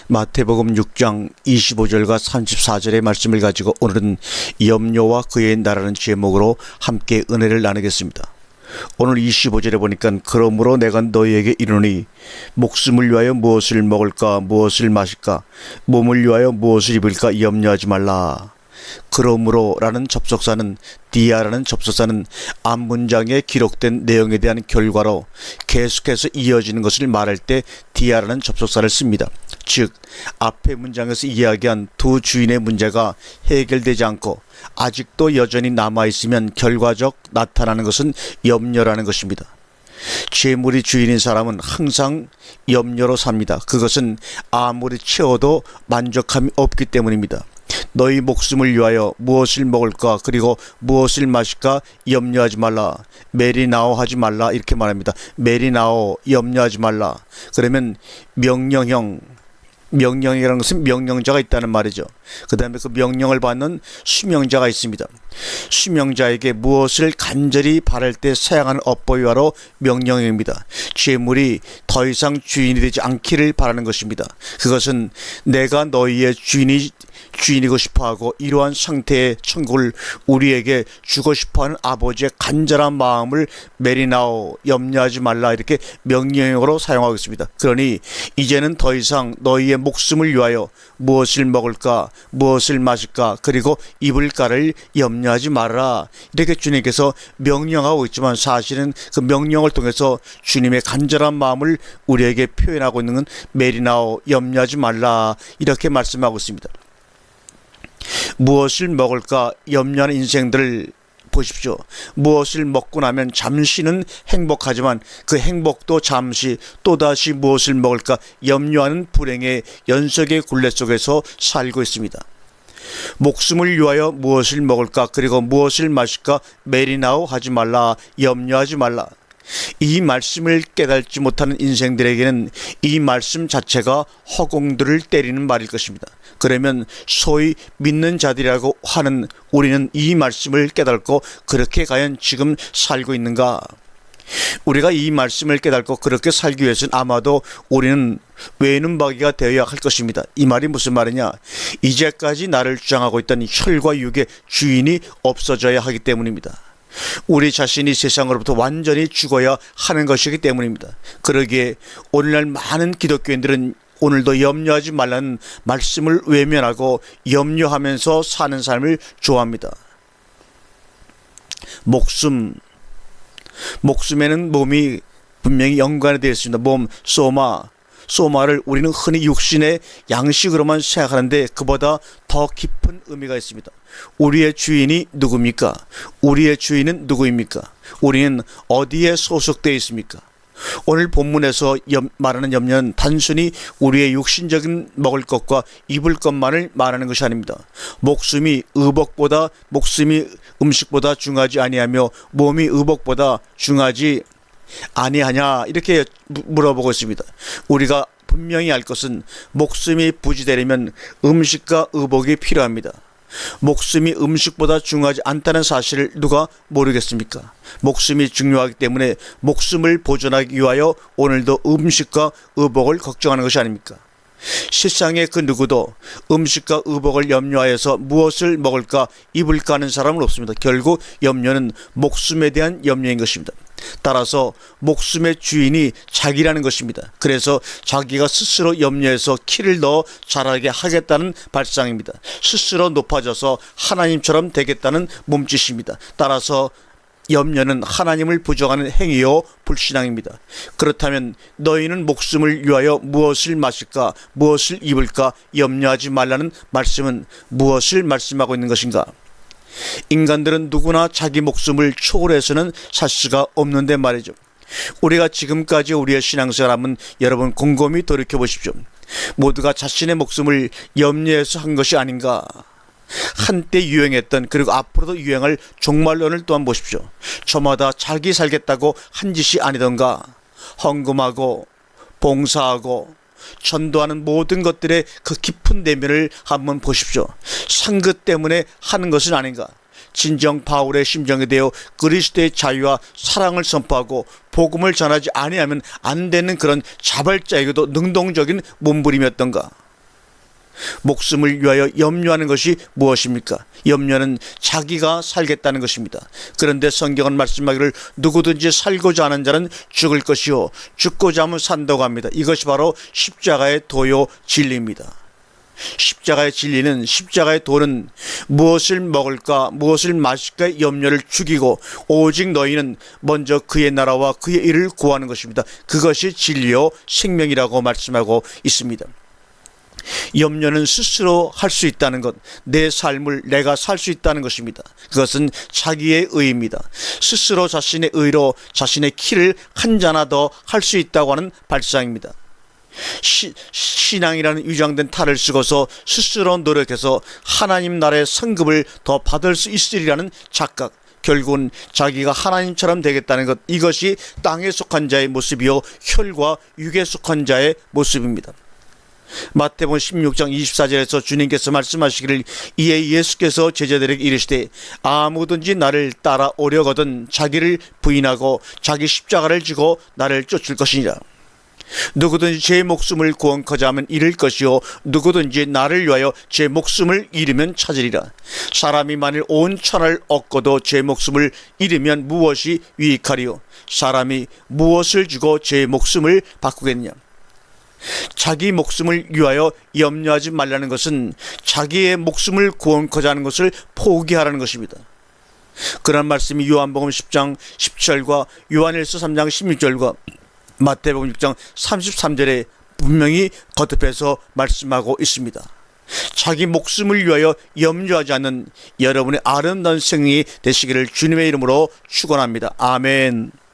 마태복음 6장 25절과 34절의 말씀을 가지고 오늘은 염려와 그의 나라는 제목으로 함께 은혜를 나누겠습니다. 오늘 25절에 보니까 그러므로 내가 너희에게 이르노니 목숨을 위하여 무엇을 먹을까 무엇을 마실까 몸을 위하여 무엇을 입을까 염려하지 말라. 그러므로 라는 접속사는 디아라는 접속사는 앞 문장에 기록된 내용에 대한 결과로 계속해서 이어지는 것을 말할 때 디아라는 접속사를 씁니다. 즉 앞의 문장에서 이야기한 두 주인의 문제가 해결되지 않고 아직도 여전히 남아있으면 결과적 나타나는 것은 염려라는 것입니다. 재물이 주인인 사람은 항상 염려로 삽니다. 그것은 아무리 채워도 만족함이 없기 때문입니다. 너희 목숨을 위하여 무엇을 먹을까 그리고 무엇을 마실까 염려하지 말라. 메리나오 하지 말라 이렇게 말합니다. 메리나오 염려하지 말라. 그러면 명령이라는 것은 명령자가 있다는 말이죠. 그 다음에 그 명령을 받는 수명자가 있습니다. 수명자에게 무엇을 간절히 바랄 때 사용하는 어법이바로 명령입니다. 재물이 더 이상 주인이 되지 않기를 바라는 것입니다. 그것은 내가 너희의 주인이고 싶어하고 이러한 상태의 천국을 우리에게 주고 싶어하는 아버지의 간절한 마음을 메리나오 염려하지 말라 이렇게 명령으로 사용하고 있습니다. 그러니 이제는 더 이상 너희의 목숨을 위하여 무엇을 먹을까 무엇을 마실까 그리고 입을까를 염려하지 말아라 이렇게 주님께서 명령하고 있지만 사실은 그 명령을 통해서 주님의 간절한 마음을 우리에게 표현하고 있는 건 메리나오 염려하지 말라 이렇게 말씀하고 있습니다. 무엇을 먹을까 염려하는 인생들을 보십시오. 무엇을 먹고 나면 잠시는 행복하지만 그 행복도 잠시 또다시 무엇을 먹을까 염려하는 불행의 연속의 굴레 속에서 살고 있습니다. 목숨을 위하여 무엇을 먹을까 그리고 무엇을 마실까 메리나오 하지 말라 염려하지 말라. 이 말씀을 깨닫지 못하는 인생들에게는 이 말씀 자체가 허공들을 때리는 말일 것입니다. 그러면 소위 믿는 자들이라고 하는 우리는 이 말씀을 깨닫고 그렇게 과연 지금 살고 있는가? 우리가 이 말씀을 깨닫고 그렇게 살기 위해서는 아마도 우리는 외눈박이가 되어야 할 것입니다. 이 말이 무슨 말이냐? 이제까지 나를 주장하고 있던 혈과 육의 주인이 없어져야 하기 때문입니다. 우리 자신이 세상으로부터 완전히 죽어야 하는 것이기 때문입니다. 그러기에 오늘날 많은 기독교인들은 오늘도 염려하지 말라는 말씀을 외면하고 염려하면서 사는 삶을 좋아합니다. 목숨에는 몸이 분명히 연관이 되어 있습니다. 몸, 소마를 우리는 흔히 육신의 양식으로만 생각하는데 그보다 더 깊은 의미가 있습니다. 우리의 주인이 누굽니까? 우리의 주인은 누구입니까? 우리는 어디에 소속되어 있습니까? 오늘 본문에서 말하는 염려는 단순히 우리의 육신적인 먹을 것과 입을 것만을 말하는 것이 아닙니다. 목숨이 음식보다 중요하지 아니하며 몸이 의복보다 중요하지 아니하냐 이렇게 물어보고 있습니다. 우리가 분명히 알 것은 목숨이 부지되려면 음식과 의복이 필요합니다. 목숨이 음식보다 중요하지 않다는 사실을 누가 모르겠습니까? 목숨이 중요하기 때문에 목숨을 보존하기 위하여 오늘도 음식과 의복을 걱정하는 것이 아닙니까? 세상에 그 누구도 음식과 의복을 염려하여서 무엇을 먹을까 입을까 하는 사람은 없습니다. 결국 염려는 목숨에 대한 염려인 것입니다. 따라서 목숨의 주인이 자기라는 것입니다. 그래서 자기가 스스로 염려해서 키를 더 자라게 하겠다는 발상입니다. 스스로 높아져서 하나님처럼 되겠다는 몸짓입니다. 따라서 염려는 하나님을 부정하는 행위요 불신앙입니다. 그렇다면 너희는 목숨을 위하여 무엇을 마실까 무엇을 입을까 염려하지 말라는 말씀은 무엇을 말씀하고 있는 것인가? 인간들은 누구나 자기 목숨을 초월해서는 살 수가 없는데 말이죠. 우리가 지금까지 우리의 신앙생활하면 여러분 곰곰이 돌이켜 보십시오. 모두가 자신의 목숨을 염려해서 한 것이 아닌가? 한때 유행했던 그리고 앞으로도 유행할 종말론을 또한 보십시오. 저마다 자기 살겠다고 한 짓이 아니던가? 헌금하고 봉사하고 전도하는 모든 것들의 그 깊은 내면을 한번 보십시오. 상급 때문에 하는 것은 아닌가? 진정 바울의 심정이 되어 그리스도의 자유와 사랑을 선포하고 복음을 전하지 아니하면 안 되는 그런 자발적이고도 능동적인 몸부림이었던가? 목숨을 위하여 염려하는 것이 무엇입니까? 염려는 자기가 살겠다는 것입니다. 그런데 성경은 말씀하기를 누구든지 살고자 하는 자는 죽을 것이요 죽고자 하면 산다고 합니다. 이것이 바로 십자가의 도요 진리입니다. 십자가의 진리는, 십자가의 도는 무엇을 먹을까 무엇을 마실까 염려를 죽이고 오직 너희는 먼저 그의 나라와 그의 일을 구하는 것입니다. 그것이 진리요 생명이라고 말씀하고 있습니다. 염려는 스스로 할 수 있다는 것, 내 삶을 내가 살 수 있다는 것입니다. 그것은 자기의 의입니다. 스스로 자신의 의로 자신의 키를 한 자나 더 할 수 있다고 하는 발상입니다. 신앙이라는 위장된 탈을 쓰고서 스스로 노력해서 하나님 나라의 성급을 더 받을 수 있으리라는 착각, 결국은 자기가 하나님처럼 되겠다는 것, 이것이 땅에 속한 자의 모습이요 혈과 육에 속한 자의 모습입니다. 마태복음 16장 24절에서 주님께서 말씀하시기를 이에 예수께서 제자들에게 이르시되 아무든지 나를 따라오려거든 자기를 부인하고 자기 십자가를 지고 나를 쫓을 것이니라. 누구든지 제 목숨을 구원코자 하면 잃을 것이요 누구든지 나를 위하여 제 목숨을 잃으면 찾으리라. 사람이 만일 온 천하를 얻고도 제 목숨을 잃으면 무엇이 유익하리요? 사람이 무엇을 주고 제 목숨을 바꾸겠느냐? 자기 목숨을 위하여 염려하지 말라는 것은 자기의 목숨을 구원코자 하는 것을 포기하라는 것입니다. 그런 말씀이 요한복음 10장 10절과 요한일서 3장 16절과 마태복음 6장 33절에 분명히 거듭해서 말씀하고 있습니다. 자기 목숨을 위하여 염려하지 않는 여러분의 아름다운 생명이 되시기를 주님의 이름으로 축원합니다. 아멘.